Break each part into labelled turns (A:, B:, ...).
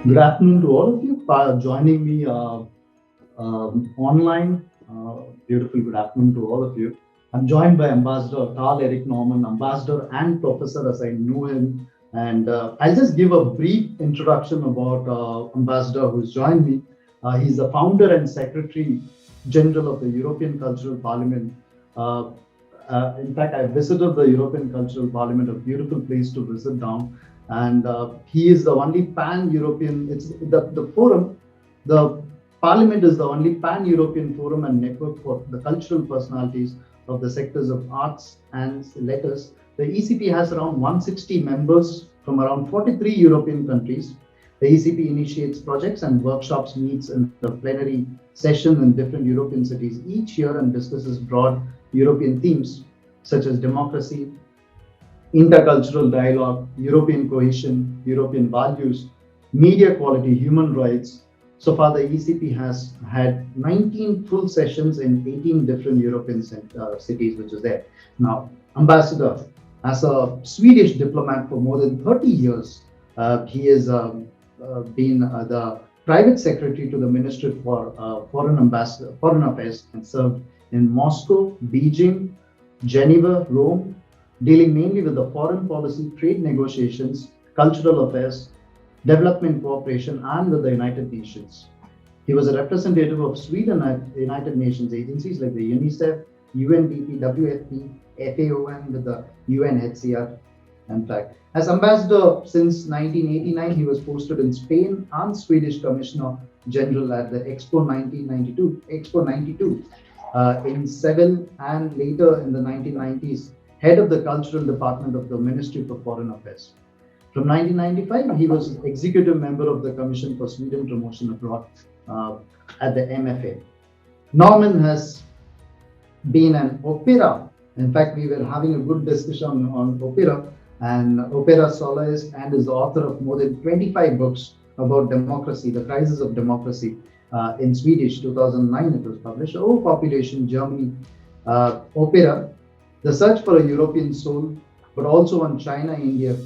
A: Good afternoon to all of you joining me online. Beautiful good afternoon to all of you. I'm joined by Ambassador Karl-Erik Norrman, Ambassador and Professor as I knew him. And I'll just give a brief introduction about Ambassador who's joined me. He's the founder and Secretary General of the European Cultural Parliament. Uh, in fact, I visited the European Cultural Parliament, a beautiful place to visit down. And he is the only pan-European. It's the forum. The Parliament is the only pan-European forum and network for the cultural personalities of the sectors of arts and letters. The ECP has around 160 members from around 43 European countries. The ECP initiates projects and workshops, meets in the plenary session in different European cities each year and discusses broad European themes such as democracy, intercultural dialogue, European cohesion, European values, media quality, human rights. So far, the ECP has had 19 full sessions in 18 different European cities, which is there. Now, Ambassador, as a Swedish diplomat for more than 30 years, he has been the private secretary to the Ministry for Foreign Affairs and served in Moscow, Beijing, Geneva, Rome, dealing mainly with the foreign policy, trade negotiations, cultural affairs, development cooperation, and with the United Nations. He was a representative of Sweden at United Nations agencies like the UNICEF, UNDP, WFP, FAO, and with the UNHCR. In fact, as ambassador since 1989, he was posted in Spain and Swedish Commissioner General at the Expo 92 in Seville, and later in the 1990s, head of the cultural department of the Ministry for Foreign Affairs. From 1995, he was executive member of the Commission for Sweden Promotion Abroad at the MFA. Norman has been an opera. In fact, we were having a good discussion on opera and opera soloist, and is the author of more than 25 books about democracy, the crisis of democracy. In Swedish, 2009 it was published. Overpopulation, Germany, opera, the search for a European soul, but also on China, India,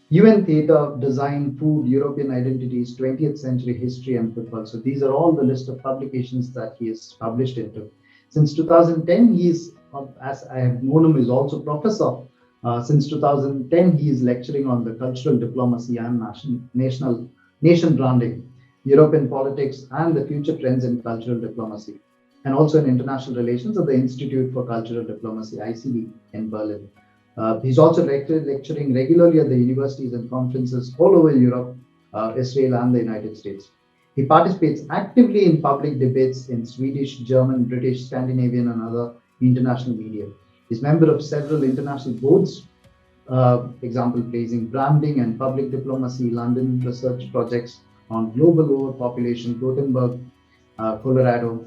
A: UN theater, design, food, European identities, 20th century history, and football. So these are all the list of publications that he has published into. Since 2010, he is, as I have known him, is also professor. Since 2010, he is lecturing on the cultural diplomacy and nation branding, European politics, and the future trends in cultural diplomacy, and also in international relations at the Institute for Cultural Diplomacy, ICD, in Berlin. He's also lecturing regularly at the universities and conferences all over Europe, Israel, and the United States. He participates actively in public debates in Swedish, German, British, Scandinavian, and other international media. He's member of several international boards, example placing branding and public diplomacy, London research projects on global overpopulation, Gothenburg, Colorado,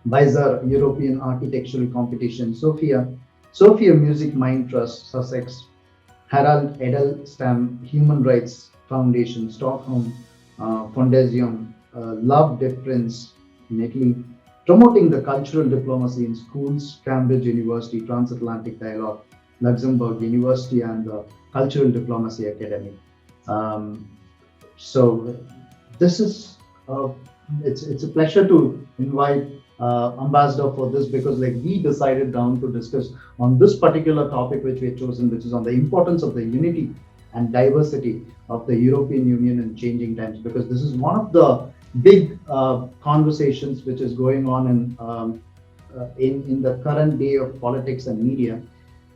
A: Bizarre European Architectural Competition, Sophia Music Mind Trust, Sussex, Harald Edelstam Human Rights Foundation, Stockholm, Fondazione, Love Difference in Italy, promoting the cultural diplomacy in schools, Cambridge University, Transatlantic Dialogue, Luxembourg University, and the Cultural Diplomacy Academy. Um, so this is it's a pleasure to invite ambassador for this, because like we decided down to discuss on this particular topic which we had chosen, which is on the importance of the unity and diversity of the European Union in changing times, because this is one of the big conversations which is going on in the current day of politics and media.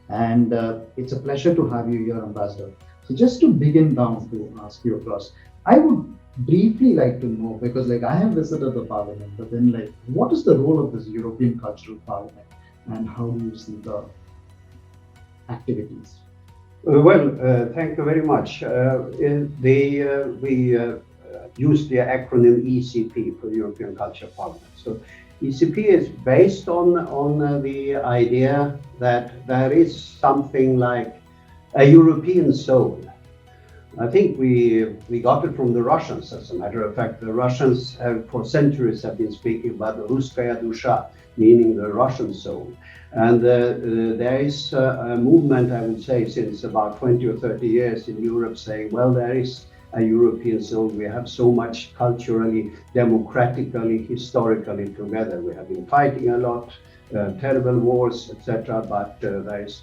A: And it's a pleasure to have you here, ambassador. So just to begin down to ask you across, I would briefly like to know, because like I have visited the parliament, but then like what is the role of this European Cultural Parliament, and how do you see the activities?
B: Thank you very much. We use the acronym ECP for European Culture Parliament. So ECP is based on the idea that there is something like a European soul. I think we got it from the Russians, as a matter of fact. The Russians have for centuries have been speaking about the Ruskaya Dusha, meaning the Russian soul. And there is a movement, I would say, since about 20 or 30 years in Europe saying, well, there is a European soul. We have so much culturally, democratically, historically together. We have been fighting a lot, terrible wars, etc. But there is,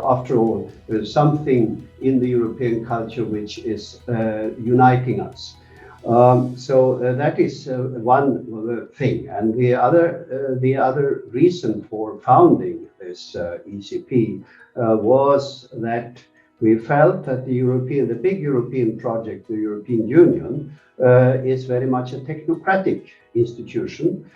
B: after all, something in the European culture which is uniting us. That is one thing, and the other reason for founding this ECP was that we felt that the big European project, the European Union, is very much a technocratic institution,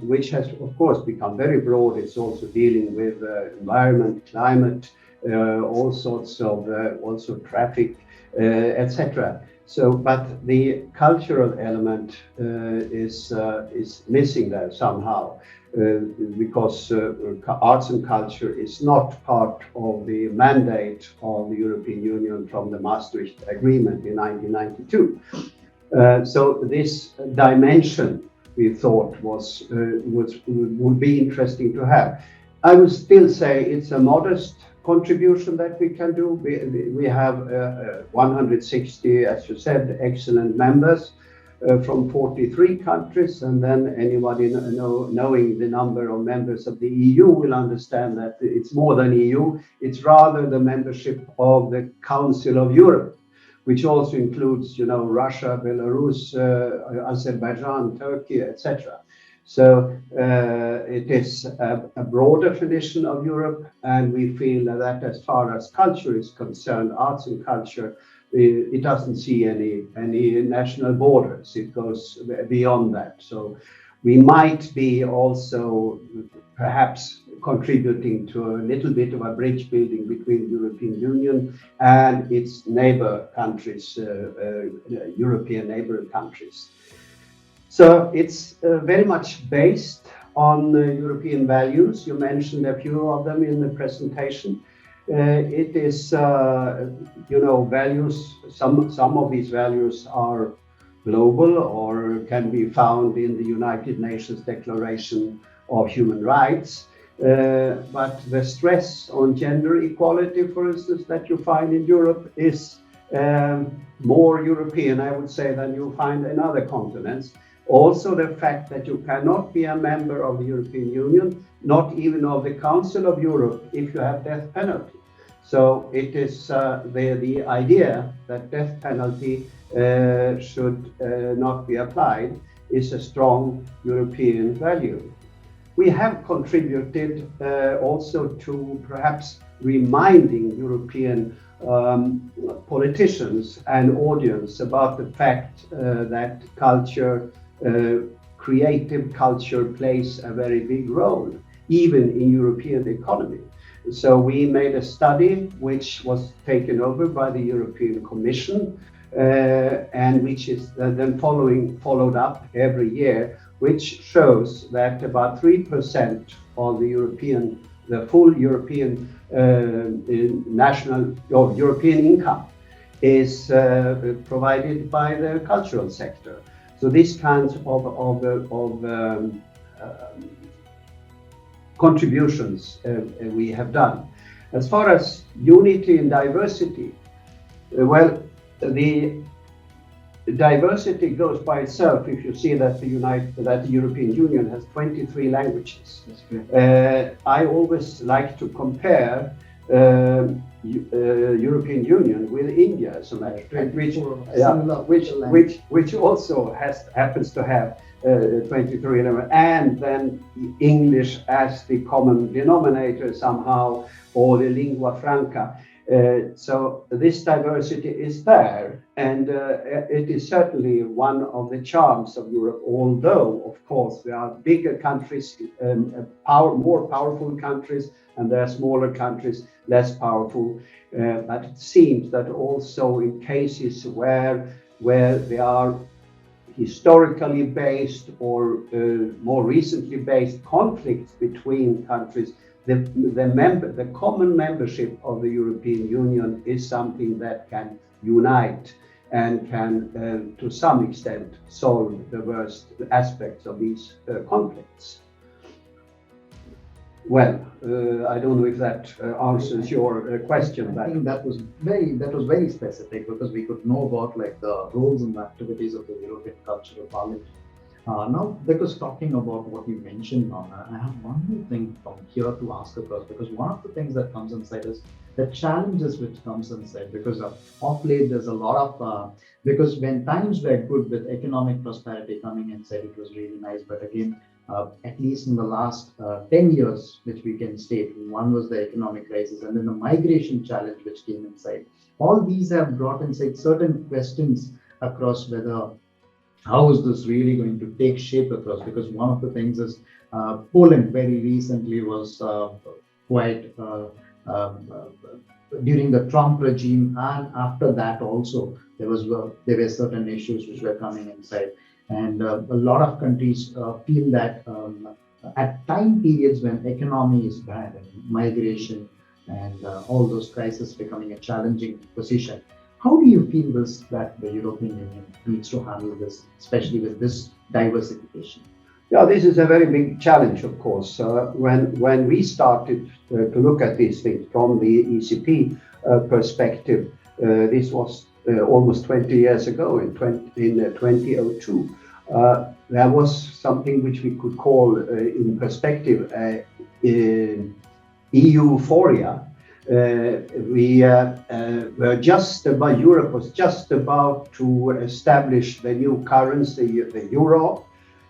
B: which has, of course, become very broad. It's also dealing with environment, climate, all sorts of also traffic, etc. So, but the cultural element is missing there somehow, because arts and culture is not part of the mandate of the European Union from the Maastricht Agreement in 1992. So this dimension we thought would be interesting to have. I would still say it's a modest contribution that we can do. We have 160, as you said, excellent members from 43 countries, and then anybody knowing the number of members of the EU will understand that it's more than EU. It's rather the membership of the Council of Europe, which also includes, Russia, Belarus, Azerbaijan, Turkey, etc. So it is a broad definition of Europe, and we feel that as far as culture is concerned, arts and culture, it doesn't see any national borders. It goes beyond that. So we might be also perhaps contributing to a little bit of a bridge building between the European Union and its neighbor countries, European neighbor countries. So it's very much based on European values. You mentioned a few of them in the presentation. It is, values, some of these values are global or can be found in the United Nations Declaration of Human Rights. But the stress on gender equality, for instance, that you find in Europe is more European, I would say, than you find in other continents. Also, the fact that you cannot be a member of the European Union, not even of the Council of Europe, if you have death penalty. So it is the idea that death penalty should not be applied is a strong European value. We have contributed also to perhaps reminding European politicians and audience about the fact that culture, creative culture, plays a very big role, even in European economy. So we made a study which was taken over by the European Commission and which is then followed up every year, which shows that about 3% of the full European national or European income is provided by the cultural sector. So these kinds of contributions we have done. As far as unity and diversity, well, the diversity goes by itself if you see that the European Union has 23 languages. I always like to compare European Union with India, as a matter of fact, which also happens to have 23 and then English as the common denominator somehow, or the lingua franca. So this diversity is there, and it is certainly one of the charms of Europe, although, of course, there are bigger countries, more powerful countries, and there are smaller countries, less powerful. But it seems that also in cases where they are historically based or more recently based conflicts between countries, the common membership of the European Union is something that can unite and can, to some extent, solve the worst aspects of these conflicts. Well, I don't know if that answers your question.
A: I think that was very specific because we could know about like the roles and activities of the European Cultural Parliament. Now, because talking about what you mentioned, Norman, I have one more thing from here to ask across because one of the things that comes inside is the challenges which comes inside because of late there's a lot of because when times were good with economic prosperity coming inside, it was really nice. But again, at least in the last 10 years, which we can state, one was the economic crisis and then the migration challenge which came inside. All these have brought inside certain questions across whether how is this really going to take shape across? Because one of the things is Poland very recently was quite during the Trump regime, and after that also there were certain issues which were coming inside, and a lot of countries feel that at time periods when economy is bad and migration and all those crises becoming a challenging position. How do you feel this that the European Union needs to handle this, especially with this diversification?
B: Yeah, this is a very big challenge, of course. When we started to look at these things from the ECP perspective, this was almost 20 years ago in 2002. There was something which we could call, in perspective, euphoria. We were just about, Europe was just about to establish the new currency, the euro,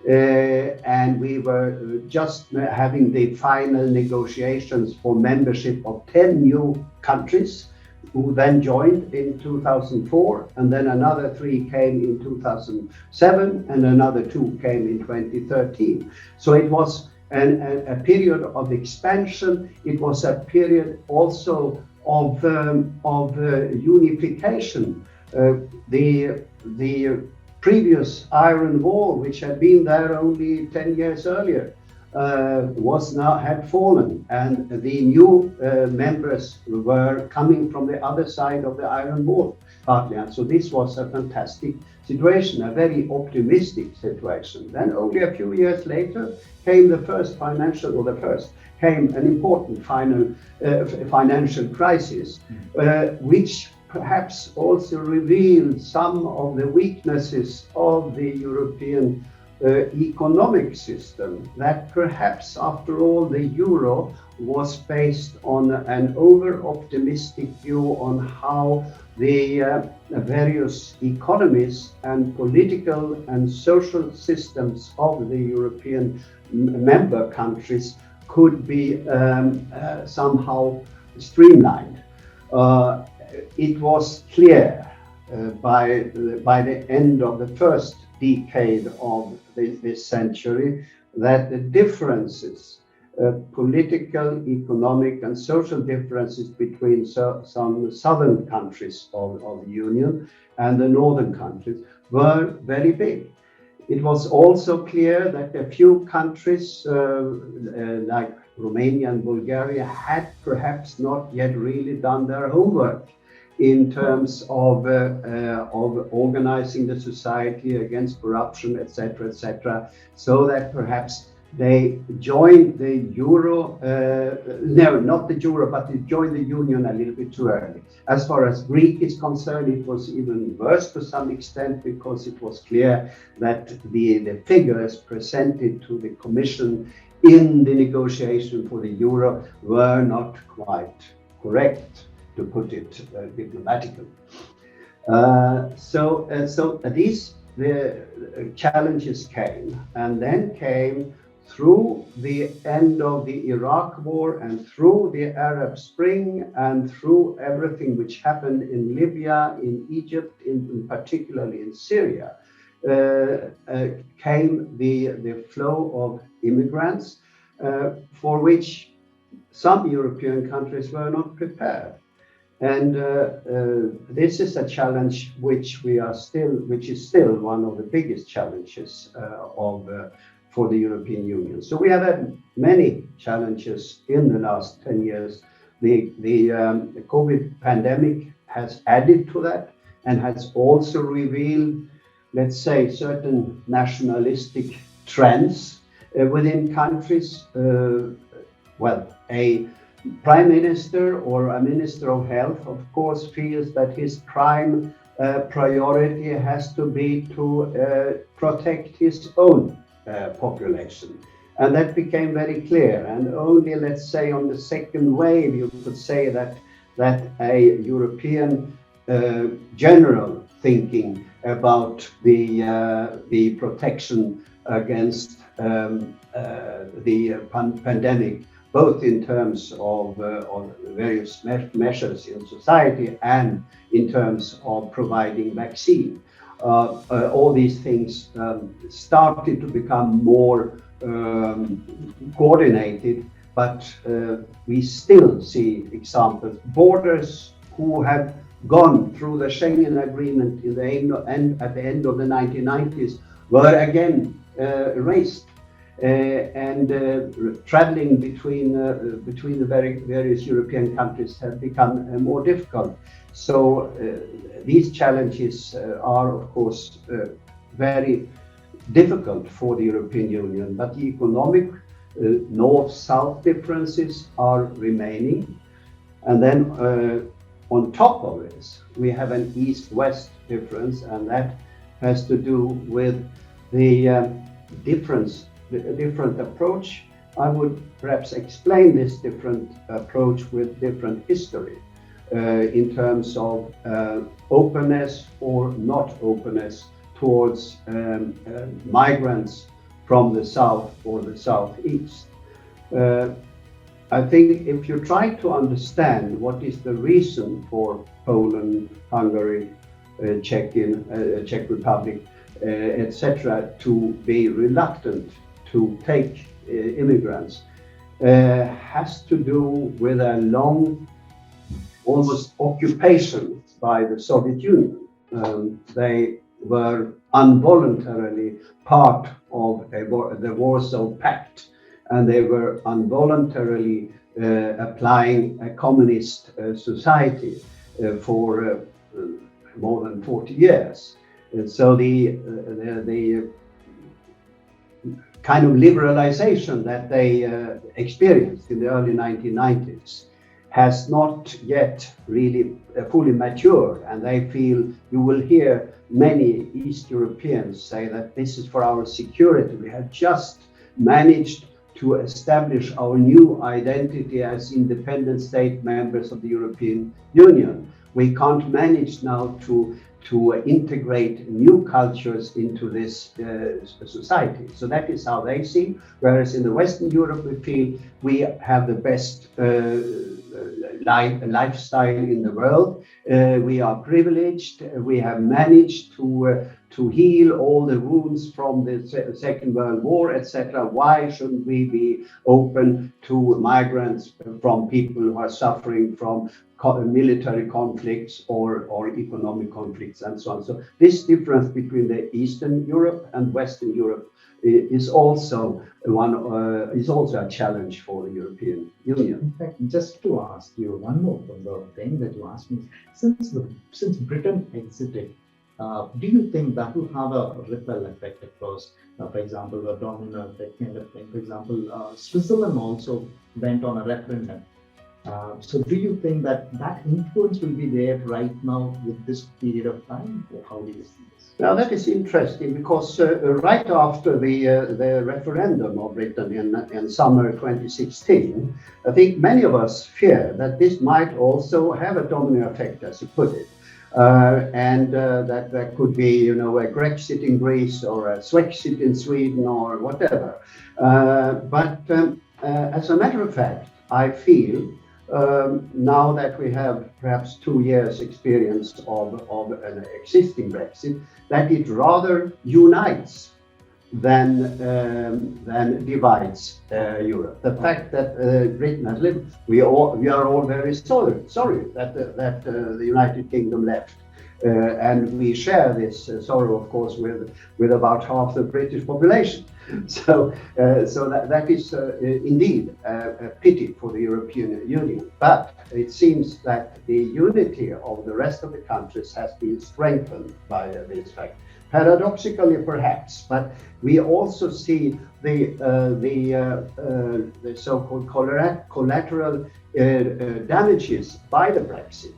B: and we were just having the final negotiations for membership of 10 new countries who then joined in 2004, and then another 3 came in 2007, and another 2 came in 2013. So it was a period of expansion. It was a period also of unification. The previous Iron Wall, which had been there only 10 years earlier, had fallen, and the new members were coming from the other side of the Iron Wall partly. And so this was a fantastic situation, a very optimistic situation. Then only a few years later came came an important financial crisis, which perhaps also revealed some of the weaknesses of the European economic system, that perhaps after all the euro was based on an over-optimistic view on how the various economies and political and social systems of the European member countries could be somehow streamlined. It was clear by the end of the first decade of this century that the differences, political, economic, and social differences between some southern countries of the Union and the northern countries were very big. It was also clear that a few countries like Romania and Bulgaria had perhaps not yet really done their homework in terms of organizing the society against corruption, etc., so that perhaps they joined the euro, no, not the euro, but they joined the union a little bit too early. As far as Greece is concerned, it was even worse to some extent, because it was clear that the figures presented to the Commission in the negotiation for the euro were not quite correct, to put it diplomatically. So these the challenges came, and then came through the end of the Iraq war and through the Arab Spring and through everything which happened in Libya, in Egypt, in particularly in Syria, came the flow of immigrants for which some European countries were not prepared. And this is a challenge which is still one of the biggest challenges for the European Union. So we have had many challenges in the last 10 years. The COVID pandemic has added to that and has also revealed, let's say, certain nationalistic trends within countries. well, a prime minister or a minister of health, of course, feels that his prime priority has to be to protect his own population. And that became very clear. And only, let's say, on the second wave, you could say that a European general thinking about the protection against the pandemic, both in terms of various measures in society and in terms of providing vaccine. All these things started to become more coordinated, but we still see examples. Borders who have gone through the Schengen Agreement at the end of the 1990s were again erased. And traveling between the various European countries have become more difficult. So these challenges are, of course, very difficult for the European Union, but the economic north-south differences are remaining. And then on top of this, we have an east-west difference, and that has to do with the different approach. I would perhaps explain this different approach with different history in terms of openness or not openness towards migrants from the south or the southeast. I think if you try to understand what is the reason for Poland, Hungary, Czech Republic, etc., to be reluctant to take immigrants, has to do with a long, almost occupation by the Soviet Union. They were involuntarily part of the Warsaw Pact, and they were involuntarily applying a communist society for more than 40 years. And so the kind of liberalization that they experienced in the early 1990s has not yet really fully matured, and they feel, you will hear many East Europeans say that this is for our security. We have just managed to establish our new identity as independent state members of the European Union. We can't manage now to integrate new cultures into this society. So that is how they see. Whereas in the Western Europe, we feel we have the best lifestyle in the world. We are privileged. We have managed to heal all the wounds from the Second World War, etc. Why shouldn't we be open to migrants from people who are suffering from military conflicts or economic conflicts and so on? So this difference between the Eastern Europe and Western Europe is also a challenge for the European Union.
A: In fact, just to ask you one more from the thing that you asked me, since Britain exited, do you think that will have a ripple effect across, for example, a domino effect kind of thing? For example, Switzerland also went on a referendum. So do you think that influence will be there right now with this period of time? Or how do you see this?
B: Now that is interesting, because right after the referendum of Britain in summer 2016, I think many of us fear that this might also have a domino effect, as you put it. And that there could be, a Grexit in Greece or a Swexit in Sweden or whatever. But as a matter of fact, I feel now that we have perhaps 2 years experience of an existing Brexit, that it rather unites than divides Europe. The fact that Britain has lived, we are all very sorry that the United Kingdom left, and we share this sorrow, of course, with about half the British population. So that is indeed a pity for the European Union. But it seems that the unity of the rest of the countries has been strengthened by this fact. paradoxically perhaps, but we also see the so-called collateral damages by the Brexit,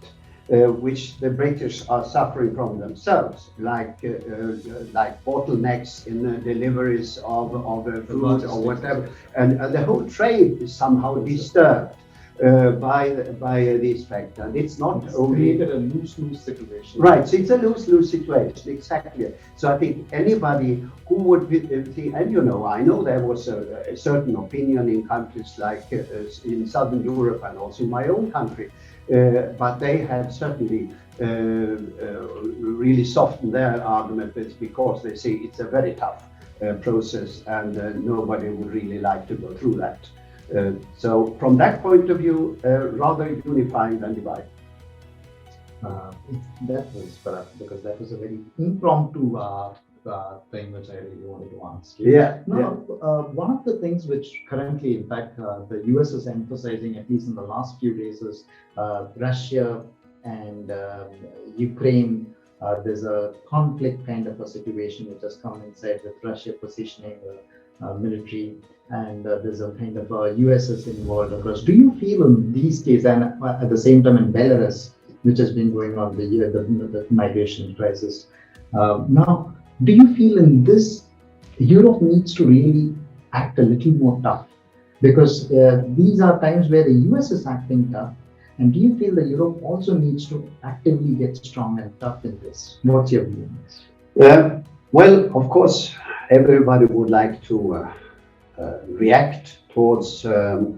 B: which the British are suffering from themselves, like bottlenecks in the deliveries of food or whatever, and the whole trade is somehow disturbed by this factor. And it's not only
A: created a lose-lose situation.
B: Right, so it's a lose-lose situation, exactly. So I think anybody who would be, and you know, I know there was a certain opinion in countries like in Southern Europe and also in my own country, but they have certainly really softened their argument because they say it's a very tough process and nobody would really like to go through that. So from that point of view, rather unifying than dividing.
A: That was because that was a very impromptu thing which I really wanted to ask you.
B: Yeah.
A: Now, one of the things which currently, in fact, the US is emphasizing, at least in the last few days, is Russia and Ukraine. There's a conflict kind of a situation which has come inside with Russia positioning military, and there's a kind of US is involved across. Do you feel in these cases, and at the same time in Belarus, which has been going on the migration crisis. Now, do you feel in this, Europe needs to really act a little more tough? Because these are times where the US is acting tough. And do you feel that Europe also needs to actively get strong and tough in this? What's your view on this?
B: Well, of course, everybody would like to react towards the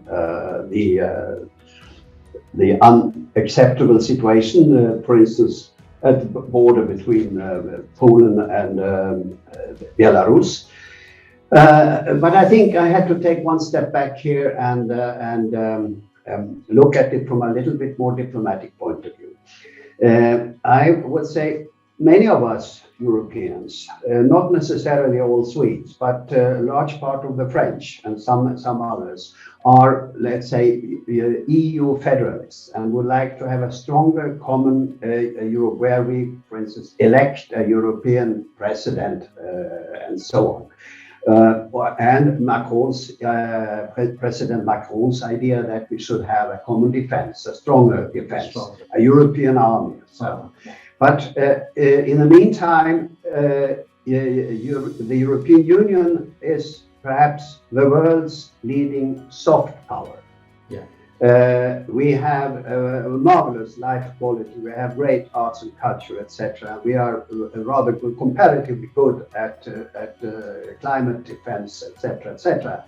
B: unacceptable situation, for instance, at the border between Poland and Belarus. But I think I had to take one step back here and look at it from a little bit more diplomatic point of view. I would say many of us Europeans, not necessarily all Swedes, but a large part of the French and some others are, let's say, EU federalists and would like to have a stronger common Europe where we, for instance, elect a European president and so on. And Macron's, President Macron's idea that we should have a common defense, a stronger defense, a European army. So. But in the meantime, the European Union is perhaps the world's leading soft power. Yeah. We have a marvelous life quality. We have great arts and culture, etc. We are rather good, comparatively good at climate defense, etc., etc.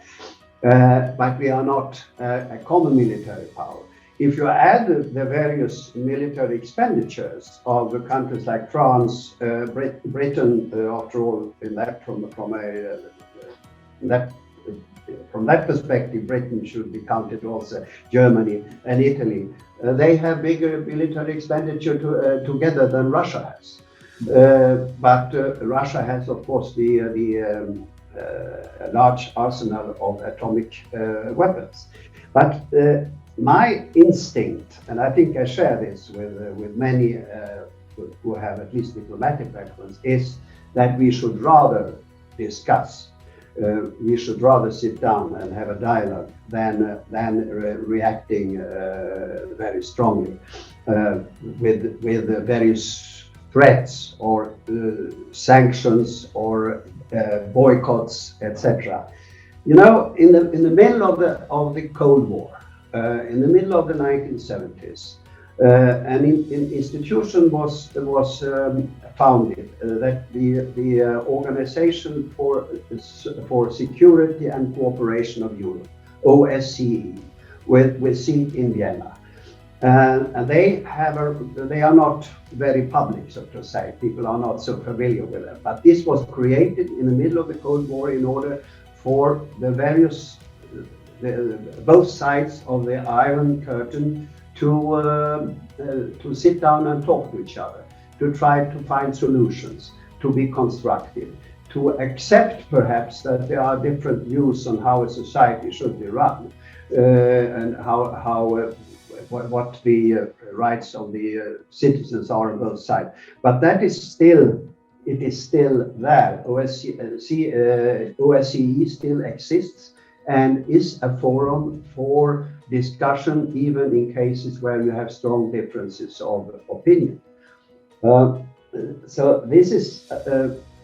B: But we are not a common military power. If you add the various military expenditures of the countries like France, Britain, after all, in that from that perspective, Britain should be counted also, Germany and Italy. They have bigger military expenditure together than Russia has. But Russia has, of course, the large arsenal of atomic weapons. But my instinct, and I think I share this with many who have at least diplomatic backgrounds, is that we should rather discuss. We should rather sit down and have a dialogue than reacting very strongly with various threats or sanctions or boycotts, etc. You know, in the middle of the Cold War. In the middle of the 1970s, an institution was founded that the Organization for Security and Cooperation of Europe, OSCE, with seat in Vienna, and they are not very public, so to say. People are not so familiar with them. But this was created in the middle of the Cold War in order for the various both sides of the Iron Curtain to sit down and talk to each other, to try to find solutions, to be constructive, to accept perhaps that there are different views on how a society should be run and what the rights of the citizens are on both sides. But that is still it is still there. OSCE still exists and is a forum for discussion, even in cases where you have strong differences of opinion. So this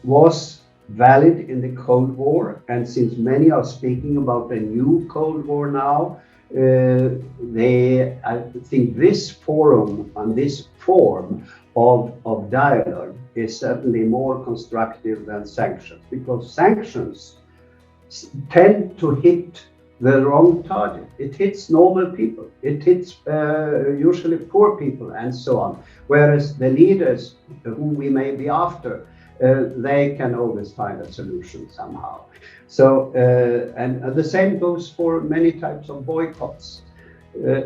B: was valid in the Cold War, and since many are speaking about a new Cold War now, I think this forum and this form of dialogue is certainly more constructive than sanctions, because sanctions tend to hit the wrong target. It hits normal people, it hits usually poor people and so on, whereas the leaders whom we may be after, they can always find a solution somehow. So, and the same goes for many types of boycotts.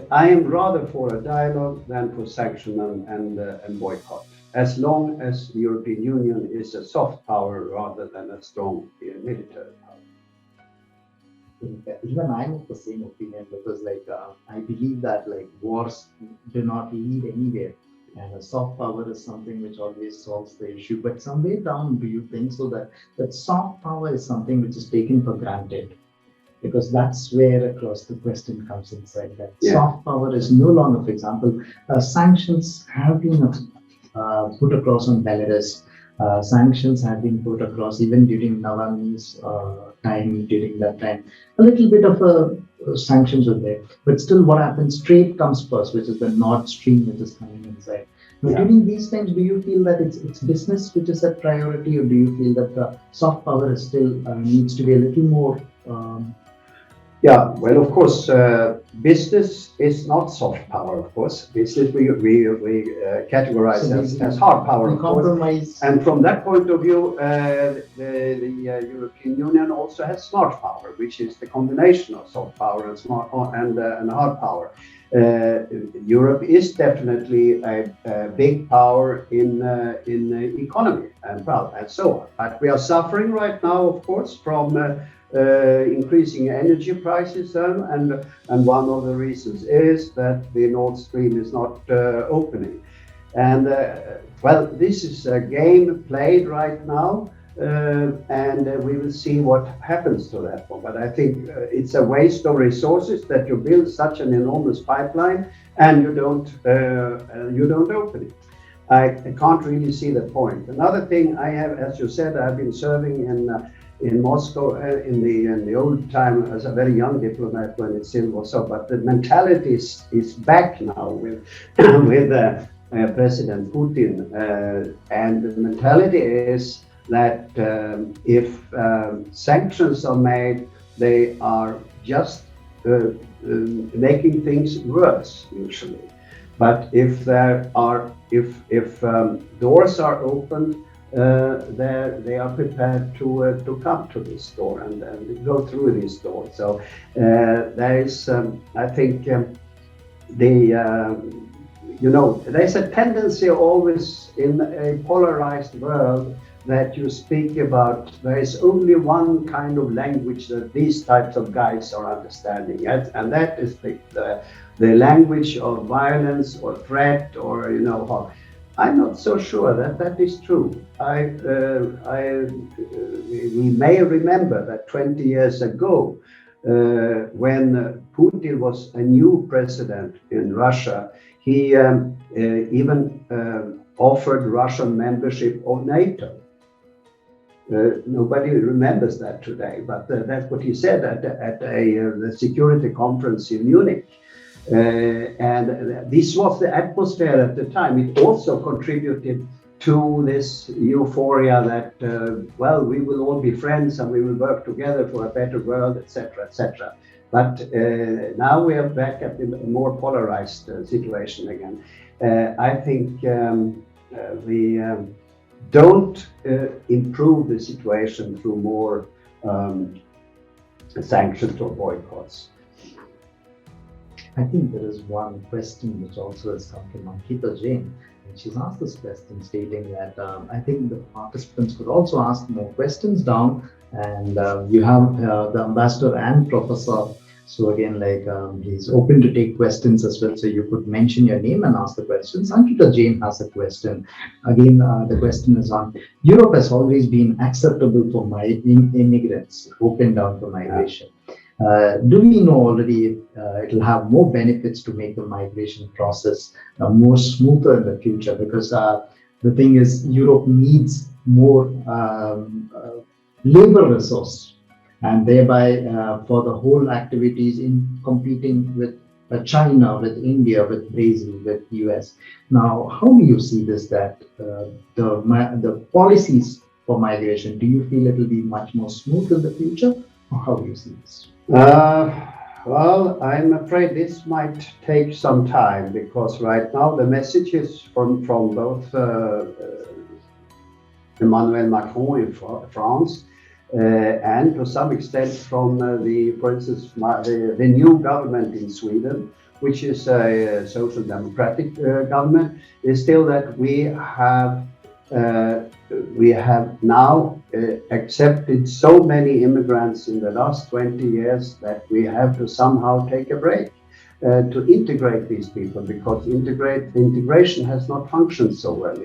B: I am rather for a dialogue than for sanction and boycott, as long as the European Union is a soft power rather than a strong military power.
A: Even I'm of the same opinion, because I believe that wars do not lead anywhere, and a soft power is something which always solves the issue. But some way down, do you think so that soft power is something which is taken for granted? Because that's where across the question comes inside, that soft power is no longer, for example, sanctions have been put across on Belarus. Sanctions have been put across even during Navalny's time. During that time, a little bit of sanctions were there, but still, what happens? Trade comes first, which is the Nord Stream, which is coming inside. Now, during these times, do you feel that it's business which is a priority, or do you feel that the soft power is still needs to be a little more?
B: Yeah, well, of course, business is not soft power, of course. Business we categorize as hard power, of course. And from that point of view, the European Union also has smart power, which is the combination of soft power and and hard power. Europe is definitely a big power in economy and so on. But we are suffering right now, of course, from increasing energy prices, and one of the reasons is that the Nord Stream is not opening. And well, this is a game played right now, and we will see what happens to that one. But I think it's a waste of resources that you build such an enormous pipeline and you don't open it. I can't really see the point. Another thing I have, as you said, I've been serving in Moscow in the old time as a very young diplomat when it still was so, but the mentality is back now with President Putin, and the mentality is that if sanctions are made, they are just making things worse usually. But if doors are opened, they are prepared to come to this door and go through this door. So there is, I think, there's a tendency always in a polarized world that you speak about. There is only one kind of language that these types of guys are understanding, and that is the language of violence or threat, or I'm not so sure that is true. We may remember that 20 years ago, when Putin was a new president in Russia, he even offered Russian membership of NATO. Nobody remembers that today, but that's what he said at the security conference in Munich. And this was the atmosphere at the time. It also contributed to this euphoria that, well, we will all be friends and we will work together for a better world, etc., etc. But now we are back at a more polarized situation again. I think we don't improve the situation through more sanctions or boycotts.
A: I think there is one question which also has come from Ankita Jain, and she's asked this question stating that I think the participants could also ask more questions down, and you have the ambassador and professor So again, he's open to take questions as well. So you could mention your name and ask the questions. Ankita Jain has a question. Again, the question is on Europe has always been acceptable for immigrants, open down for migration. Do we know already it will have more benefits to make the migration process more smoother in the future? Because the thing is, Europe needs more labor resource, and thereby for the whole activities in competing with China, with India, with Brazil, with US. Now, how do you see this? That the policies for migration, do you feel it will be much more smooth in the future, or how do you see this?
B: Well, I'm afraid this might take some time, because right now the messages from both Emmanuel Macron in France and to some extent from for instance, the new government in Sweden, which is a social democratic government, is still that we have now accepted so many immigrants in the last 20 years that we have to somehow take a break to integrate these people, because integration has not functioned so well.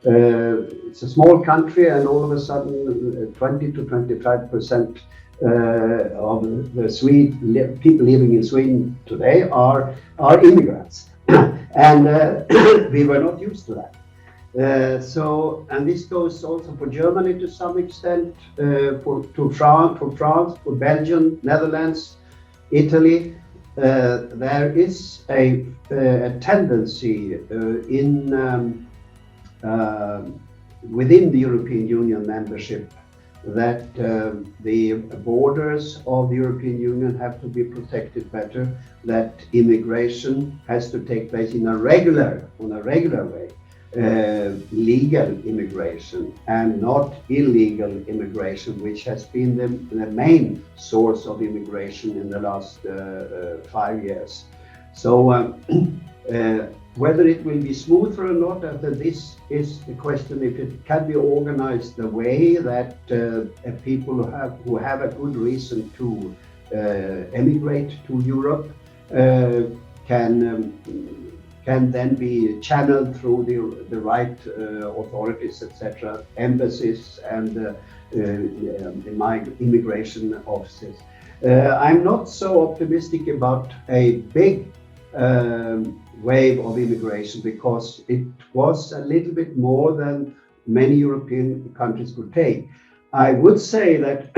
B: It's a small country, and all of a sudden 20 to 25% of the people living in Sweden today are immigrants. And we were not used to that. And this goes also for Germany to some extent, for France, for Belgium, Netherlands, Italy. There is a tendency within the European Union membership that the borders of the European Union have to be protected better, that immigration has to take place on a regular way. Legal immigration and not illegal immigration, which has been the main source of immigration in the last 5 years. So whether it will be smoother or not, after this is the question, if it can be organized the way that people who have a good reason to emigrate to Europe can then be channeled through the right authorities, etc., embassies and immigration offices. I'm not so optimistic about a big wave of immigration, because it was a little bit more than many European countries could take. I would say that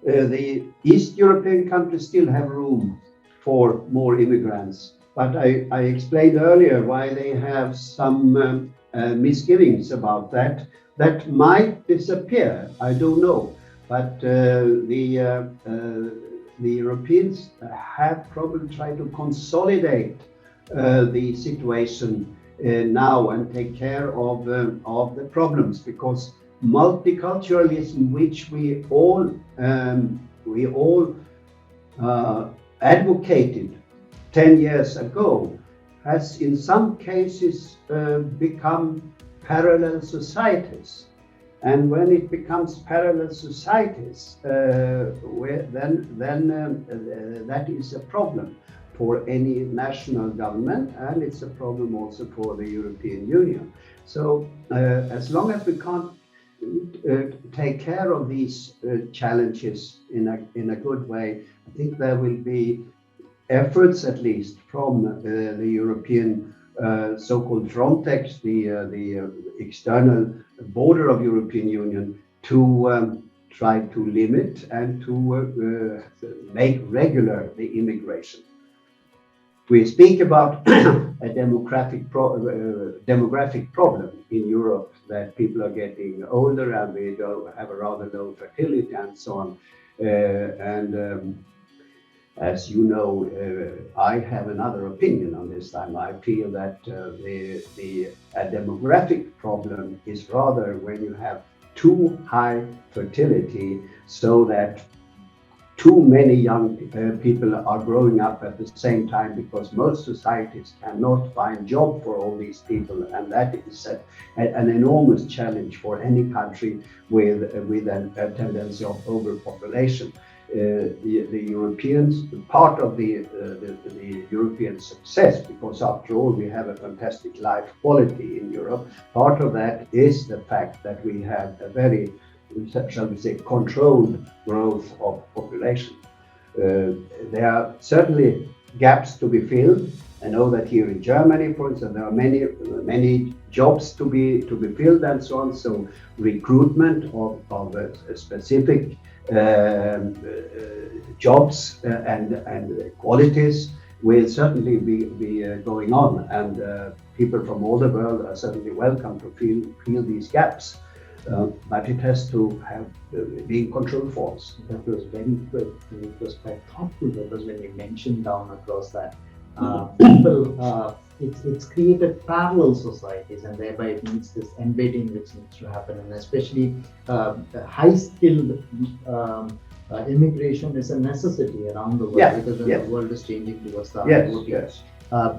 B: the East European countries still have room for more immigrants. But I explained earlier why they have some misgivings about that. That might disappear, I don't know. But the Europeans have probably tried to consolidate the situation now and take care of the problems, because multiculturalism, which we all advocated 10 years ago, has in some cases become parallel societies. And when it becomes parallel societies, then that is a problem for any national government, and it's a problem also for the European Union. So as long as we can't take care of these challenges in a good way, I think there will be efforts, at least from the European so-called Frontex, the external border of European Union, to try to limit and to make regular the immigration. We speak about a demographic problem in Europe, that people are getting older and we have a rather low fertility and so on. As you know, I have another opinion on this time. I feel that a demographic problem is rather when you have too high fertility, so that too many young people are growing up at the same time, because most societies cannot find job for all these people, and that is an enormous challenge for any country with a tendency of overpopulation. the Europeans, part of the European success, because after all we have a fantastic life quality in Europe. Part of that is the fact that we have a very, shall we say, controlled growth of population. There are certainly gaps to be filled. I know that here in Germany, for instance, there are many jobs to be filled and so on. So recruitment of specific jobs and qualities will certainly be going on, and people from all the world are certainly welcome to fill these gaps. But it has to have be in controlled forms.
A: That was very good. It was quite thoughtful. That was when you mentioned down across that. People, it's created parallel societies, and thereby it needs this embedding which needs to happen, and especially high-skilled immigration is a necessity around the world, because when the world is changing towards the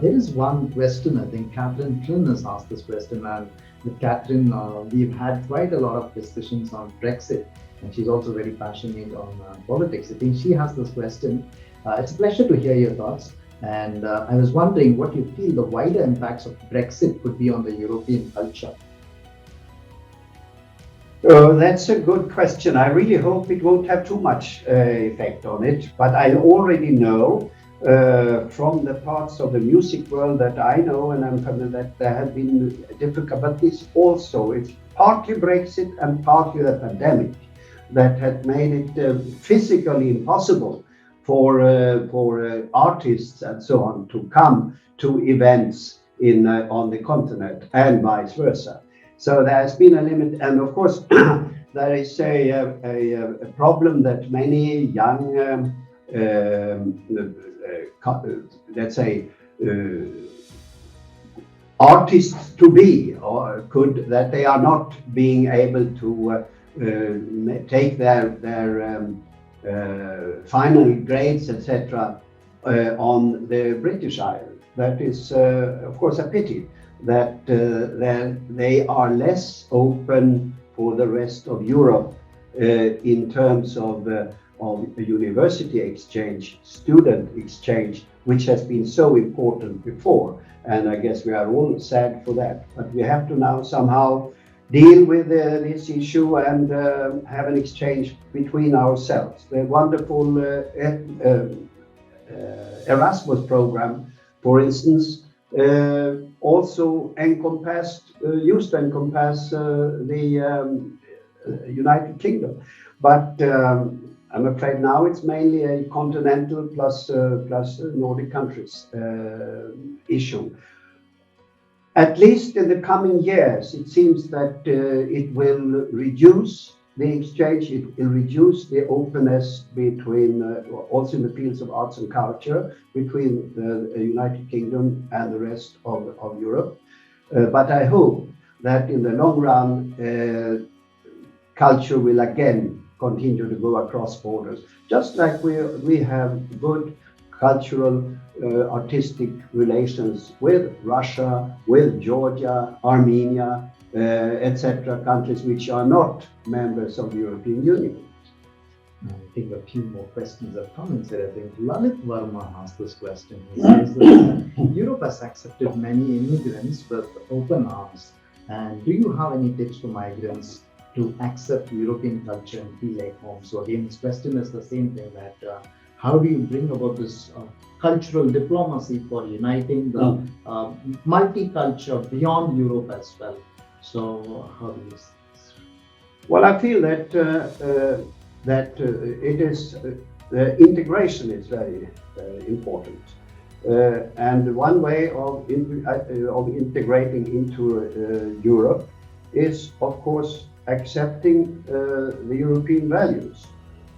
A: there is one question, I think Catherine Flynn has asked this question, and with Catherine, we've had quite a lot of discussions on Brexit, and she's also very passionate on politics. I think she has this question. It's a pleasure to hear your thoughts. And I was wondering what you feel the wider impacts of Brexit could be on the European culture.
B: That's a good question. I really hope it won't have too much effect on it. But I already know from the parts of the music world that I know, and I'm familiar, that there have been difficulties also. It's partly Brexit and partly the pandemic that had made it physically impossible for artists and so on to come to events on the continent and vice versa. So there has been a limit, and of course there is a problem that many young, let's say, artists to be, or could, that they are not being able to take their final grades, etc., on the British Isles. That is, of course, a pity that they are less open for the rest of Europe in terms of a university exchange, student exchange, which has been so important before. And I guess we are all sad for that. But we have to now somehow deal with this issue and have an exchange between ourselves. The wonderful Erasmus program, for instance, also used to encompass the United Kingdom. But I'm afraid now it's mainly a continental plus Nordic countries issue. At least in the coming years, it seems that it will reduce the exchange, it will reduce the openness between, also in the fields of arts and culture, between the United Kingdom and the rest of Europe. But I hope that in the long run, culture will again continue to go across borders, just like we have good cultural artistic relations with Russia, with Georgia, Armenia, etc., countries which are not members of the European Union.
A: I think a few more questions have come in. I think Lalit Verma asked this question. He says that Europe has accepted many immigrants with open arms. And do you have any tips for migrants to accept European culture and feel like home? So again, his question is the same thing, that how do you bring about this cultural diplomacy for uniting the multicultural beyond Europe as well? So how do you see this?
B: Well, I feel that it is integration is very important, and one way of integrating into Europe is, of course, accepting the European values.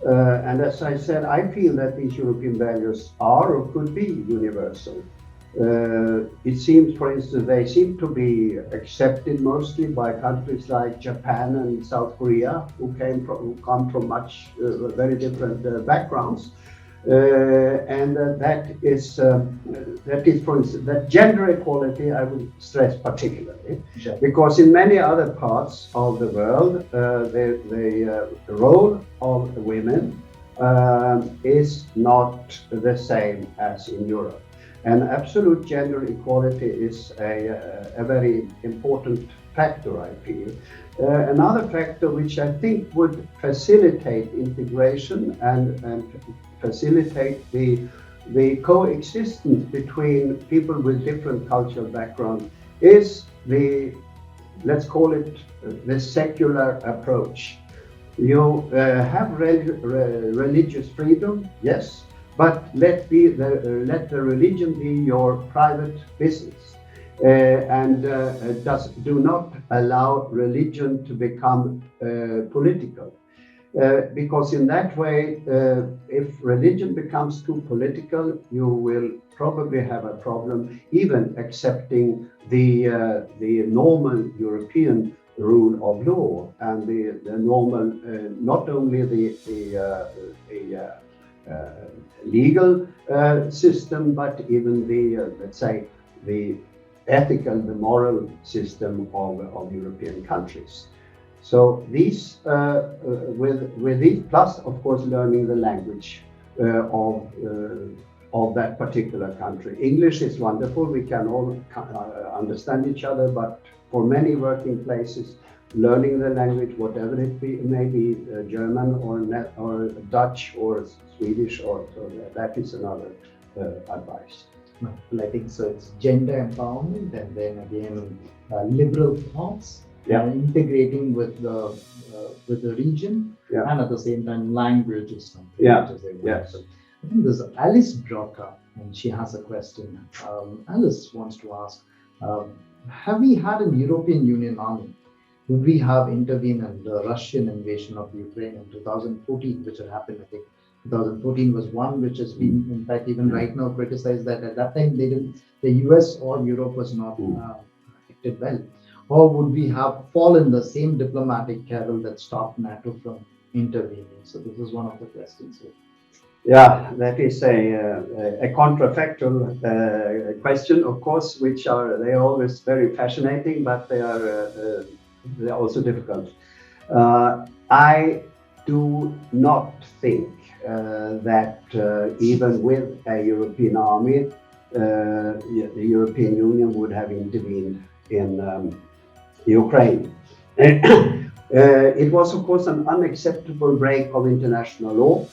B: And as I said, I feel that these European values are or could be universal. It seems, for instance, they seem to be accepted mostly by countries like Japan and South Korea, who come from much very different backgrounds. And that is, for instance, that gender equality I would stress particularly, because in many other parts of the world, the role of women is not the same as in Europe. And absolute gender equality is a very important factor, I feel. Another factor which I think would facilitate integration and facilitate the coexistence between people with different cultural backgrounds is the, let's call it, the secular approach. You have religious freedom, yes, but let the religion be your private business, and do not allow religion to become political. Because in that way, if religion becomes too political, you will probably have a problem even accepting the normal European rule of law and the normal, not only the legal system, but even the, let's say, the ethical, the moral system of European countries. So these, with these, plus of course learning the language of that particular country. English is wonderful; we can all understand each other. But for many working places, learning the language, whatever it may be, German or Dutch or Swedish, or so that is another advice.
A: Well, I think so. It's gender empowerment, and then again liberal thoughts. Integrating with the region, and at the same time language is something which is a wonderful. I think there's Alice Brocker, and she has a question. Alice wants to ask, have we had an European Union army? Would we have intervened in the Russian invasion of Ukraine in 2014, which had happened, I think 2014 was one which has been, in fact, even right now criticized, that at that time the US or Europe was not acted well. Or would we have fallen the same diplomatic carol that stopped NATO from intervening? So this is one of the questions here.
B: Yeah, that is a contrafactual question, of course, which are always very fascinating, but they're also difficult. I do not think that even with a European army, the European Union would have intervened in Ukraine. It was, of course, an unacceptable break of international law,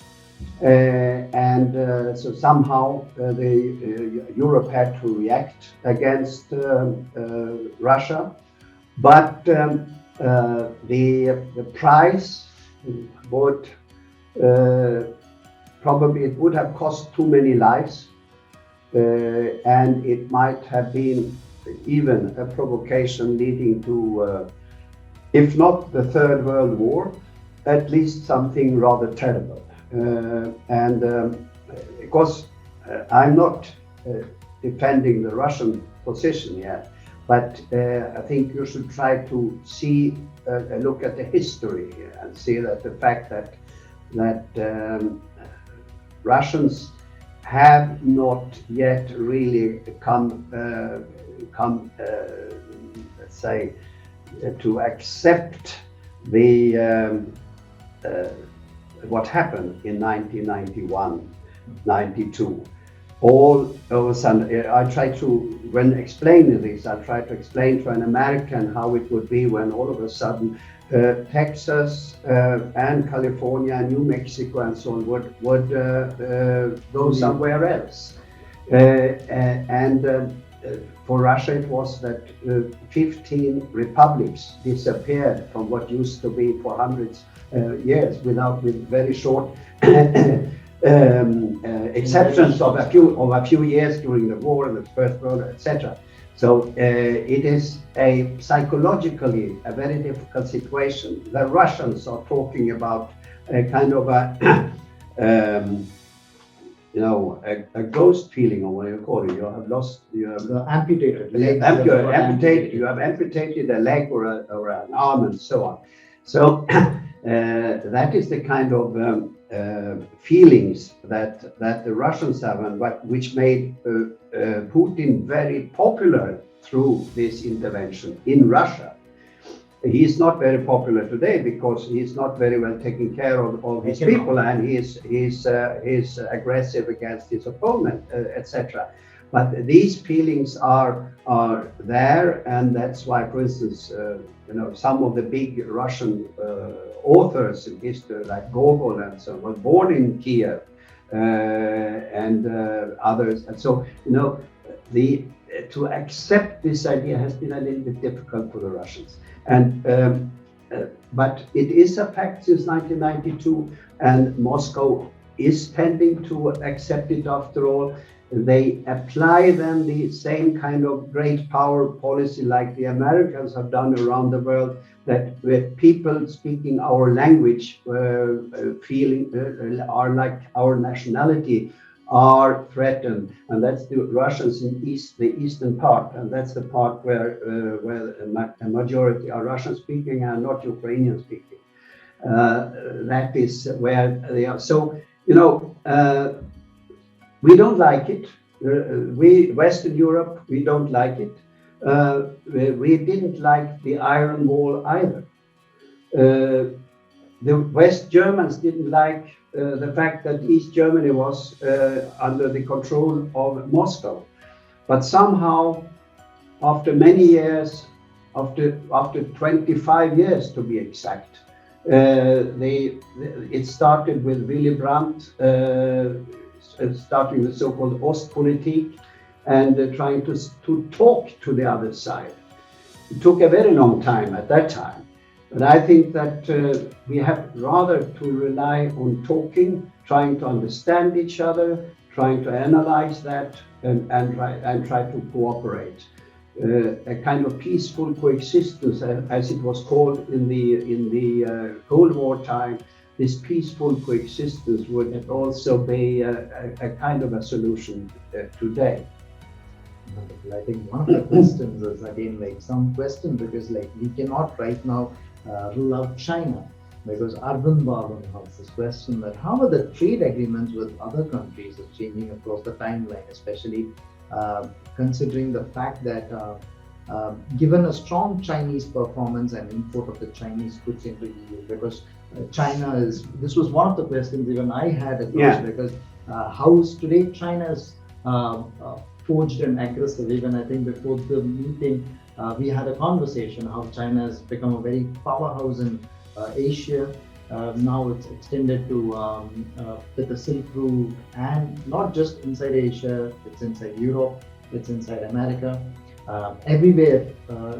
B: and so somehow Europe had to react against Russia. But the price would probably, it would have cost too many lives, and it might have been even a provocation leading to, if not the Third World War, at least something rather terrible. Because I'm not defending the Russian position yet, but I think you should try to see, look at the history here and see that the fact that Russians have not yet really come, let's say, to accept the what happened in 1991, 92. All of a sudden, I try to, when explaining this, I try to explain to an American how it would be when all of a sudden Texas and California, New Mexico, and so on would go somewhere else. For Russia, it was that 15 republics disappeared from what used to be for hundreds years, with very short exceptions of a few years during the war and the First World, etc. So it is psychologically a very difficult situation. The Russians are talking about a kind of a ghost feeling, or what you call it. You have
A: amputated
B: leg. You have amputated a leg or an arm, and so on. So that is the kind of feelings that the Russians have, and which made Putin very popular through this intervention in Russia. He's not very popular today because he's not very well taking care of his people, and he's aggressive against his opponent, etc. But these feelings are there, and that's why, for instance, some of the big Russian authors in history, like Gogol and so on, was born in Kiev, and others, and so to accept this idea has been a little bit difficult for the Russians. And but it is a fact since 1992, and Moscow is tending to accept it after all. They apply then the same kind of great power policy like the Americans have done around the world, that with people speaking our language, feeling are like our nationality, are threatened, and that's the Russians in the eastern part, and that's the part where a majority are Russian speaking and not Ukrainian speaking. That is where they are. So we don't like it. We Western Europe, we don't like it. We didn't like the Iron Wall either. The West Germans didn't like the fact that East Germany was under the control of Moscow. But somehow, after many years, after 25 years to be exact, it started with Willy Brandt, starting the so-called Ostpolitik, and trying to talk to the other side. It took a very long time at that time. But I think that we have rather to rely on talking, trying to understand each other, trying to analyze that, and try to cooperate. A kind of peaceful coexistence, as it was called in the Cold War time. This peaceful coexistence would also be a kind of a solution today.
A: Wonderful. I think one of the questions is again some question, because we cannot right now rule out China, because Arvind Bhavan has this question that how are the trade agreements with other countries is changing across the timeline, especially considering the fact that given a strong Chinese performance and import of the Chinese goods into EU, because China this was one of the questions even I had at first, because how is today China's forged and aggressive. Even I think before the meeting, we had a conversation how China has become a very powerhouse in Asia. Now it's extended to with the Silk Route, and not just inside Asia, it's inside Europe, it's inside America. Everywhere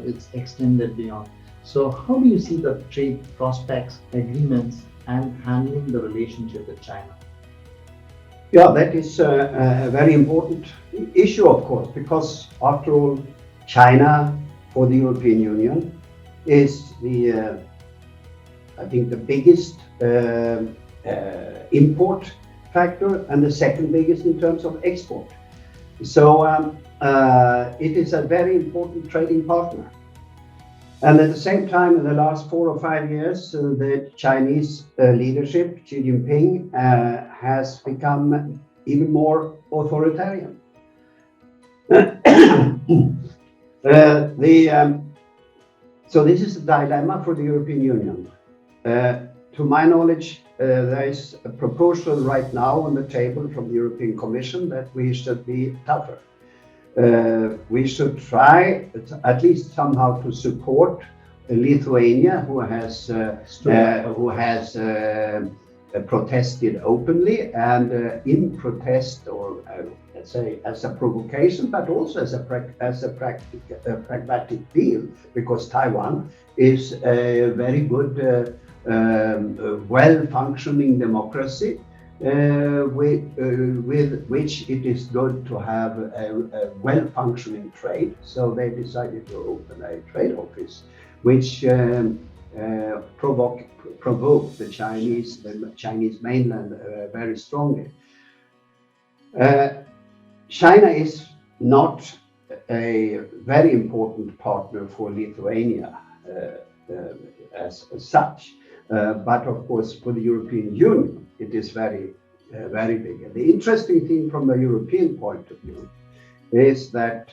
A: it's extended beyond. So how do you see the trade prospects, agreements, and handling the relationship with China?
B: Yeah, that is a very important issue, of course, because after all, China for the European Union is I think the biggest import factor and the second biggest in terms of export. So it is a very important trading partner. And at the same time, in the last 4 or 5 years, the Chinese leadership, Xi Jinping, has become even more authoritarian. So this is a dilemma for the European Union. To my knowledge, there is a proposal right now on the table from the European Commission that we should be tougher. We should try at least somehow to support Lithuania, who has protested openly, and in protest, or let's say as a provocation, but also as a pragmatic deal, because Taiwan is a very good, well-functioning democracy. With which it is good to have a well-functioning trade. So they decided to open a trade office, which provoked the Chinese mainland very strongly. China is not a very important partner for Lithuania as such. But of course, for the European Union, it is very big. And the interesting thing from a European point of view is that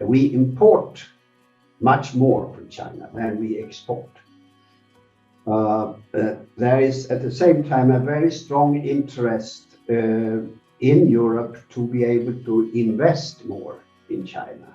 B: we import much more from China than we export. There is at the same time a very strong interest in Europe to be able to invest more in China.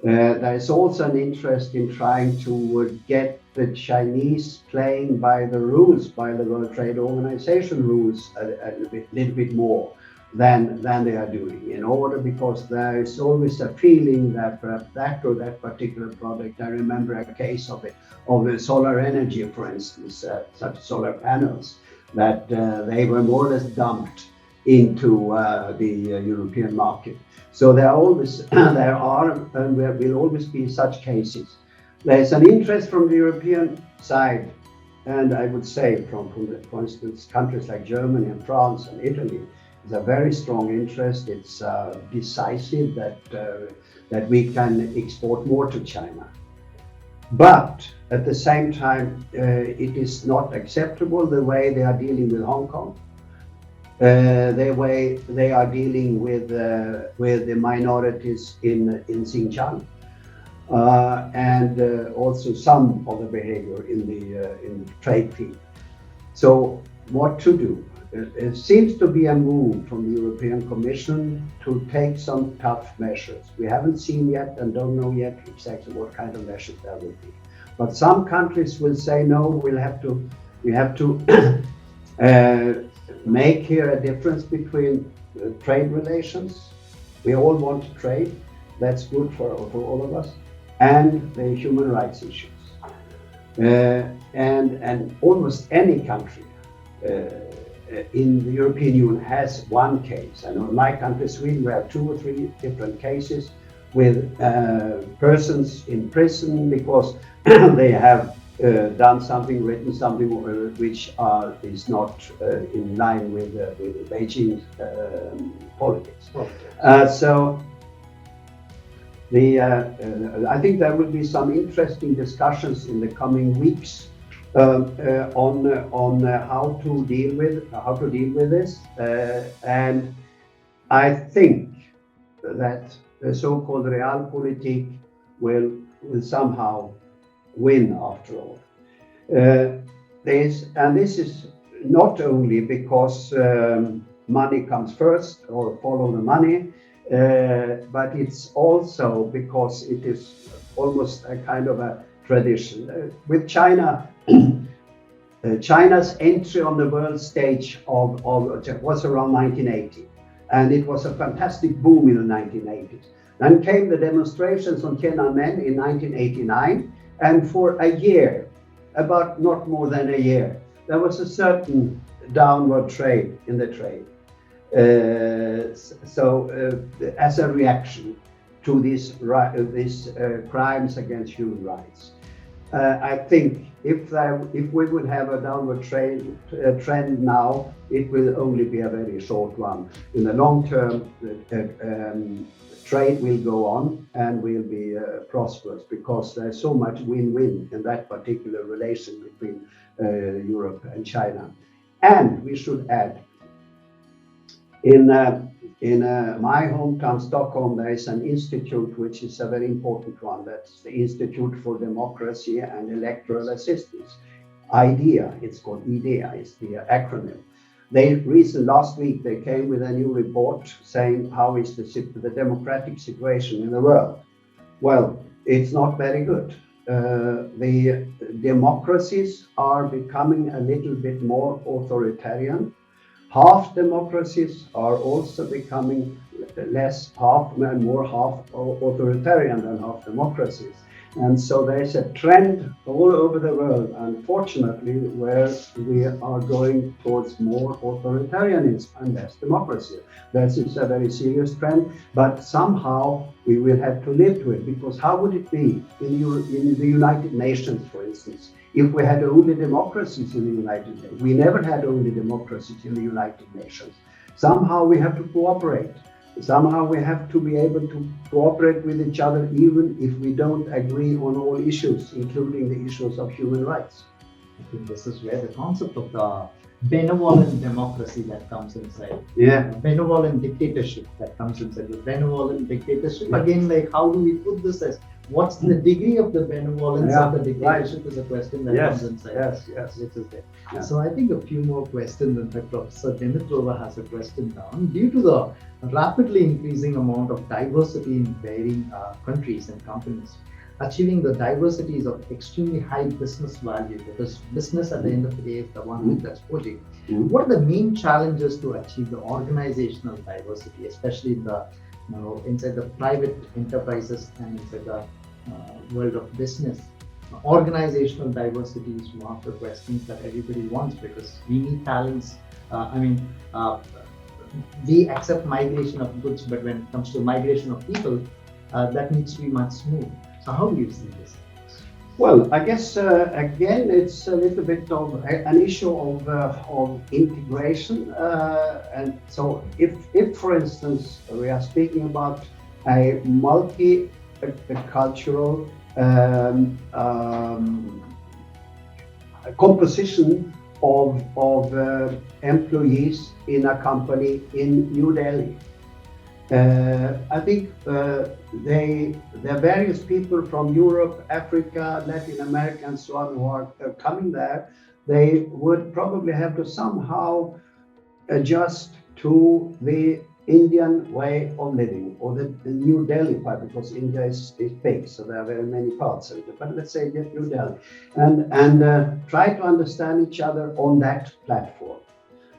B: There is also an interest in trying to get the Chinese playing by the rules, by the World Trade Organization rules, a little bit more than they are doing, in order, because there is always a feeling that perhaps that or that particular product. I remember a case of the solar energy, for instance, such solar panels, that they were more or less dumped into the European market. So there are always, there are, and there will always be such cases. There's an interest from the European side, and I would say from for instance, countries like Germany and France and Italy. There's a very strong interest. It's decisive that we can export more to China. But at the same time, it is not acceptable the way they are dealing with Hong Kong, the way they are dealing with the minorities in Xinjiang, and also some of the behavior in the trade field. So what to do? It seems to be a move from the European Commission to take some tough measures. We haven't seen yet and don't know yet exactly what kind of measures there will be. But some countries will say, no, we have to make here a difference between trade relations. We all want to trade. That's good for all of us. And the human rights issues. And almost any country in the European Union has one case. I know in my country, Sweden, we have 2 or 3 different cases with persons in prison because they have done something, written something which is not in line with Beijing's politics. So I think there will be some interesting discussions in the coming weeks on how to deal with this, and I think that the so-called realpolitik will somehow win after all. This is not only because money comes first or follow the money, but it's also because it is almost a kind of a tradition. With China, China's entry on the world stage was around 1980, and it was a fantastic boom in the 1980s. Then came the demonstrations on Tiananmen in 1989, and for a year, about not more than a year, there was a certain downward trade in the trade. As a reaction to these crimes against human rights. I think if we would have a downward trend now, it will only be a very short one. In the long term, trade will go on and will be prosperous, because there's so much win-win in that particular relation between Europe and China. And we should add, in my hometown, Stockholm, there is an institute which is a very important one. That's the Institute for Democracy and Electoral Assistance. IDEA, it's called IDEA, it's the acronym. Last week, they came with a new report saying how is the democratic situation in the world. Well, it's not very good. The democracies are becoming a little bit more authoritarian. Half democracies are also becoming more half authoritarian than half democracies. And so there's a trend all over the world, unfortunately, where we are going towards more authoritarianism and less democracy. That is a very serious trend, but somehow we will have to live with it, because how would it be in the United Nations, for instance, if we had only democracies in the United Nations? We never had only democracies in the United Nations. Somehow we have to cooperate. Somehow we have to be able to cooperate with each other, even if we don't agree on all issues, including the issues of human rights.
A: I think this is where the concept of the benevolent democracy that comes inside.
B: Yeah.
A: Benevolent dictatorship that comes inside. The benevolent dictatorship, again, like how do we put this as what's the degree of the benevolence
B: Yeah,
A: of the dictatorship is a question that
B: Yes,
A: comes inside.
B: yes.
A: Which is there.
B: Yeah.
A: So I think a few more questions. In fact, Professor Dimitrova has a question down. Due to the rapidly increasing amount of diversity in varying countries and companies, achieving the diversity is of extremely high business value, because business at the end of the day is the one with exposure. What are the main challenges to achieve the organizational diversity, especially in the inside the private enterprises and inside the world of business? Organizational diversity is one of the questions that everybody wants, because we need talents. We accept migration of goods, but when it comes to migration of people, that needs to be much smooth. So how do you see this?
B: Well, I guess again it's a little bit of an issue of integration, and so if for instance we are speaking about a multicultural composition of employees in a company in New Delhi. I think there are various people from Europe, Africa, Latin America, and so on who are coming there. They would probably have to somehow adjust to the Indian way of living, or the New Delhi part, because India is big, so there are very many parts of it. But let's say New Delhi, and try to understand each other on that platform.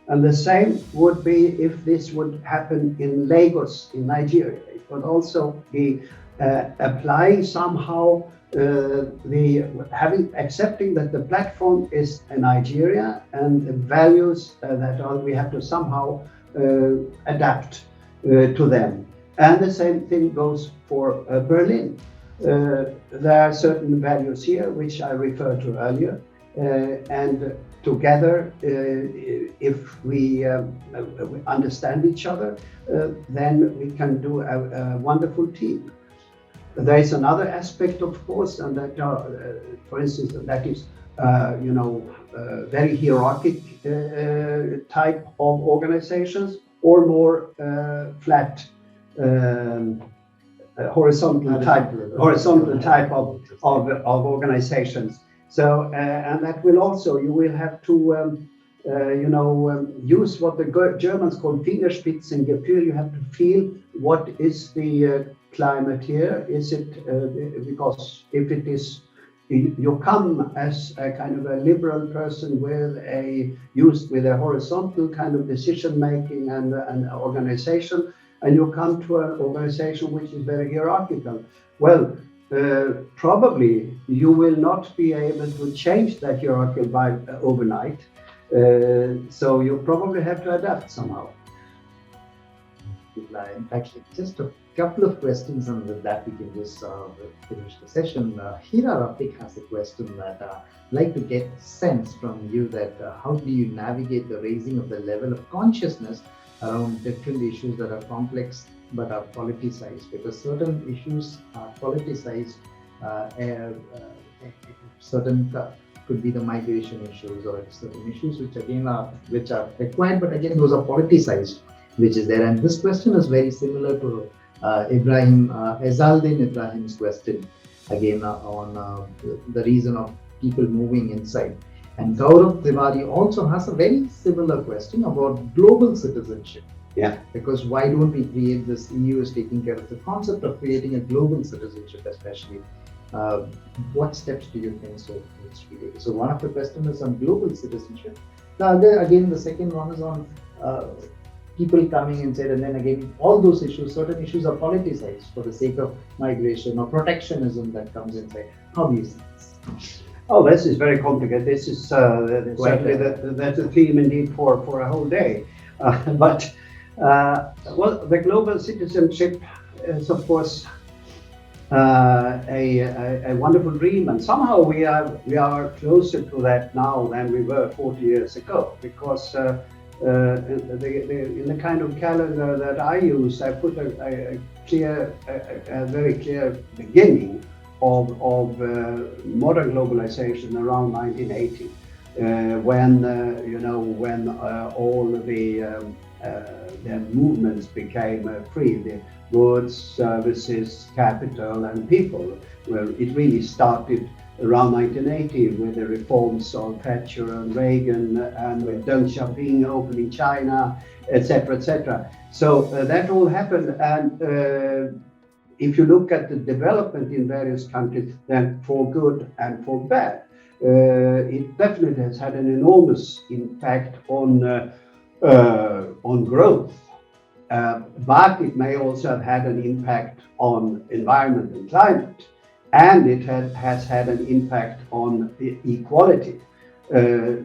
B: And the same would be if this would happen in Lagos, in Nigeria. It would also be applying somehow accepting that the platform is Nigeria, and the values that we have to somehow adapt to them. And the same thing goes for Berlin. There are certain values here which I referred to earlier, and together, if we understand each other, then we can do a wonderful team. There is another aspect, of course, and that, for instance, that is, very hierarchic type of organizations, or more flat, horizontal type of organizations. So, and that will also, you will have to, use what the Germans call Fingerspitzengefühl. You have to feel what is the climate here. Is it, because if it is, you come as a kind of a liberal person with a horizontal kind of decision making and an organization, and you come to an organization which is very hierarchical. Well, probably you will not be able to change that hierarchy by overnight. So you probably have to adapt somehow.
A: In fact, just a couple of questions, and with that we can just finish the session. Hira Rafik has a question that I'd like to get sense from you, that how do you navigate the raising of the level of consciousness around different issues that are complex but are politicized, because certain issues are politicized, certain could be the migration issues, or certain issues which again are required, but again those are politicized, which is there. And this question is very similar to Ezaldin Ibrahim's question, again on the reason of people moving inside. And Gaurav Tiwari also has a very similar question about global citizenship.
B: Yeah.
A: Because why don't we create this? EU is taking care of the concept of creating a global citizenship, especially. What steps do you think so needs to be taken? So one of the questions is on global citizenship. Now again, the second one is on people coming inside, and then again, all those issues, certain issues are politicized for the sake of migration or protectionism that comes inside. How do you see this?
B: Oh, this is very complicated. This is certainly that's a theme indeed for a whole day. But the global citizenship is, of course, a wonderful dream, and somehow we are closer to that now than we were 40 years ago, because in the kind of calendar that I use, I put a very clear beginning of modern globalization around 1980, when all the movements became free. goods, services, capital, and people. Well, it really started around 1980 with the reforms of Thatcher and Reagan and with Deng Xiaoping opening China, etc., etc. So that all happened, and if you look at the development in various countries, then for good and for bad, it definitely has had an enormous impact on growth. But it may also have had an impact on environment and climate, and it has had an impact on equality,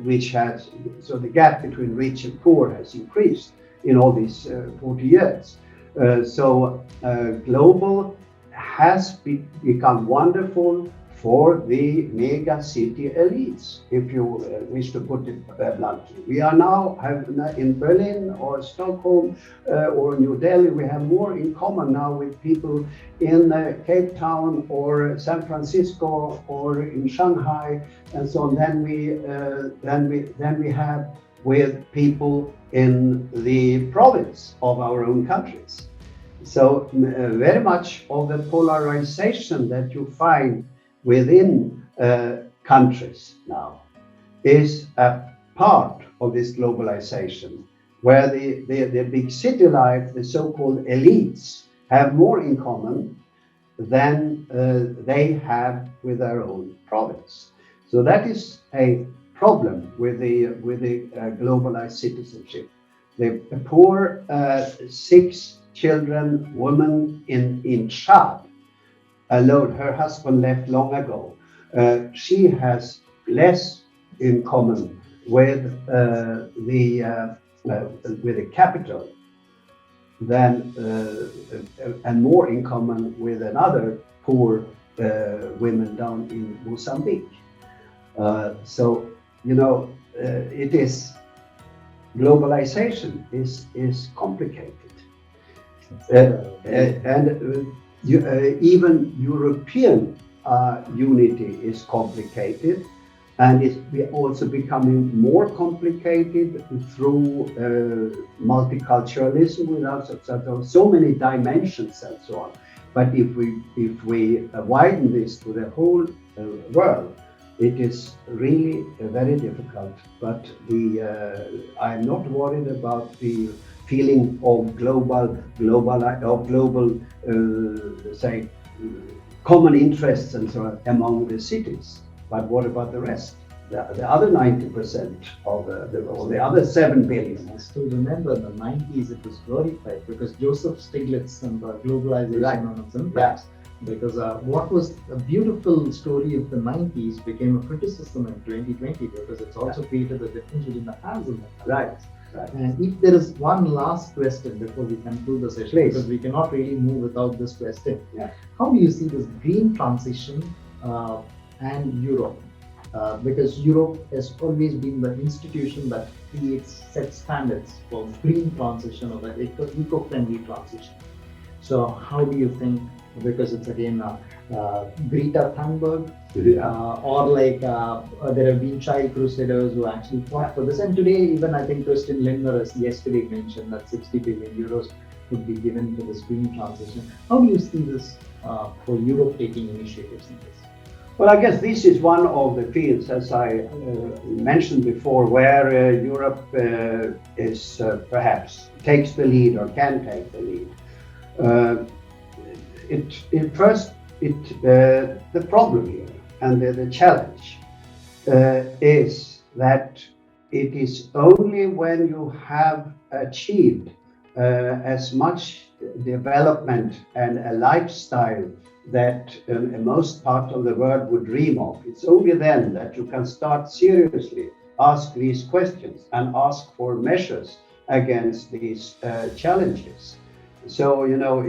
B: which has, so the gap between rich and poor has increased in all these 40 years. So global has become wonderful for the mega city elites, if you wish to put it bluntly. We are now in Berlin or Stockholm or New Delhi, we have more in common now with people in Cape Town or San Francisco or in Shanghai and so on than we have with people in the province of our own countries. So very much of the polarization that you find within countries now is a part of this globalization, where the big city life, the so-called elites, have more in common than they have with their own province. So that is a problem with the globalized citizenship. The poor 6 children woman in Chad alone, her husband left long ago. She has less in common with the capital than and more in common with another poor women down in Mozambique. So you know, it is globalization is complicated, and even European unity is complicated, and it's also becoming more complicated through multiculturalism without so many dimensions and so on. But if we widen this to the whole world, it is really very difficult. But I'm not worried about the feeling of global say common interests and so on among the cities. But what about the rest? The other 90% of the other 7 billion.
A: I still remember in the 90s it was glorified because Joseph Stiglitz and globalization on its impacts. Because what was a beautiful story of the 90s became a criticism in 2020 because it's also created a difference between the haves and the have-nots.
B: Right.
A: And if there is one last question before we conclude the session,
B: Please.
A: Because we cannot really move without this question.
B: Yeah.
A: How do you see this green transition and Europe? Because Europe has always been the institution that sets standards for green transition or the eco-friendly transition. So how do you think, because it's again Greta Thunberg, or like there have been child crusaders who actually fought for this, and today even I think Christian Lindner has yesterday mentioned that 60 billion euros would be given to this green transition. How do you see this for Europe taking initiatives in this?
B: Well, I guess this is one of the fields, as I mentioned before, where Europe is perhaps takes the lead or can take the lead. The problem here and the challenge is that it is only when you have achieved as much development and a lifestyle that most part of the world would dream of. It's only then that you can start seriously ask these questions and ask for measures against these challenges. So you know,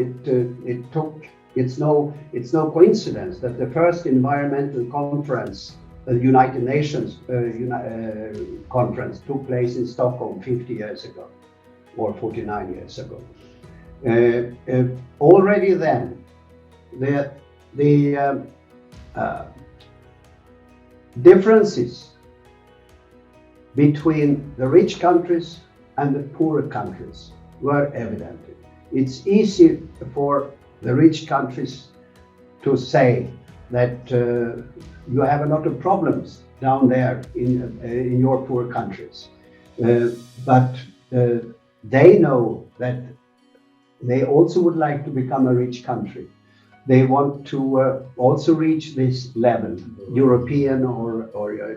B: it's no coincidence that the first environmental conference, the United Nations conference, took place in Stockholm 50 years ago, or 49 years ago. Already then, the differences between the rich countries and the poorer countries were evident. it's easy for the rich countries to say that you have a lot of problems down there in your poor countries. But they know that they also would like to become a rich country. They want to also reach this level, European or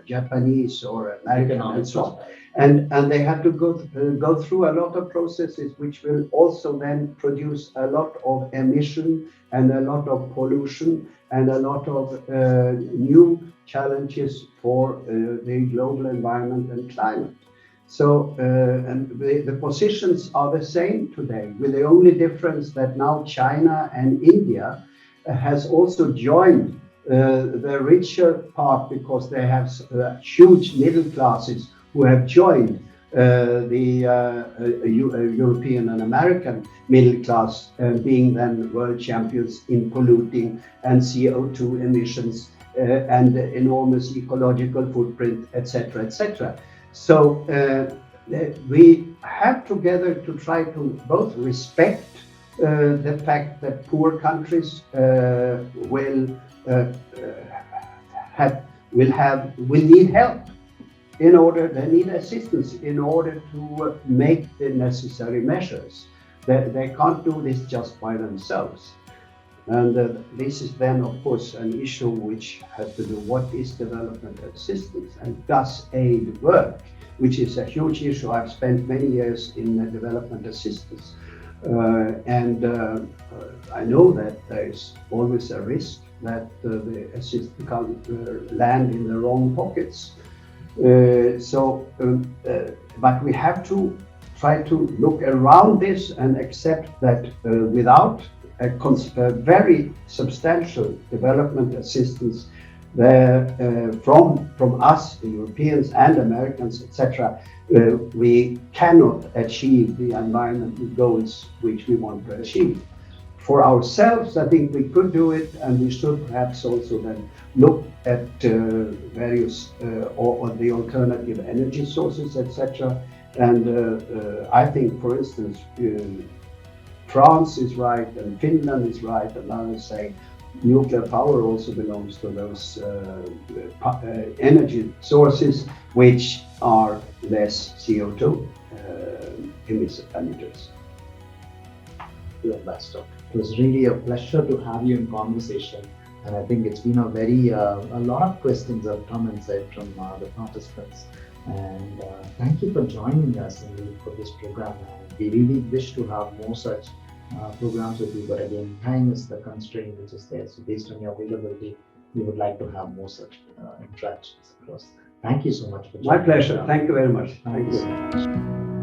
B: Japanese or American and so on. And they have to go through a lot of processes which will also then produce a lot of emission and a lot of pollution and a lot of new challenges for the global environment and climate. So and the positions are the same today, with the only difference that now China and India has also joined the richer part, because they have huge middle classes who have joined the European and American middle class, being then world champions in polluting and CO2 emissions and enormous ecological footprint, etc., etc. So we have together to try to both respect the fact that poor countries will need help in order, they need assistance in order to make the necessary measures. They can't do this just by themselves. And this is then, of course, an issue which has to do what is development assistance and does aid work, which is a huge issue. I've spent many years in development assistance. I know that there is always a risk that the assistance can land in the wrong pockets. But we have to try to look around this and accept that without a very substantial development assistance from us, the Europeans and Americans, etc., we cannot achieve the environmental goals which we want to achieve. For ourselves, I think we could do it, and we should perhaps also then look at various or the alternative energy sources, etc. And I think, for instance, France is right and Finland is right, and others say nuclear power also belongs to those energy sources which are less CO2 emitters.
A: Ambassador, it was really a pleasure to have you in conversation, and I think it's been a lot of questions have come inside from the participants, and thank you for joining us for this program. And we really wish to have more such programs with you, but again, time is the constraint which is there. So based on your availability, we would like to have more such interactions across. Thank you so much for joining.
B: My pleasure. Thank you very much.
A: Thank you so much.